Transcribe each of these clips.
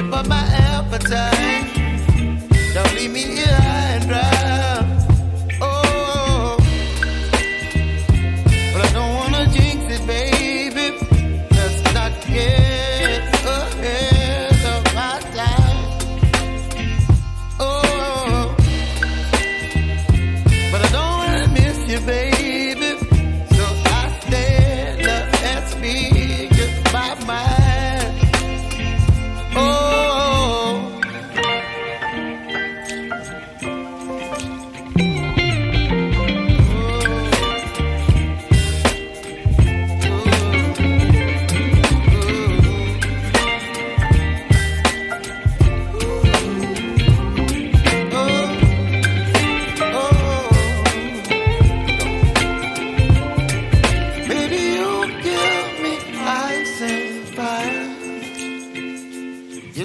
whip up my appetite. Don't leave me here high and dry. Oh, but I don't wanna jinx it, baby. Let's not get ahead of my time. Oh, but I don't wanna miss you, baby. So I stand up and speak my mind. Oh.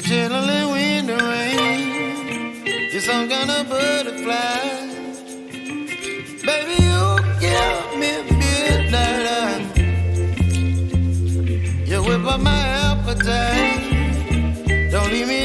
Gently wind and rain, you're some kind of butterfly. Baby, you give me midnight. You whip up my appetite. Don't leave me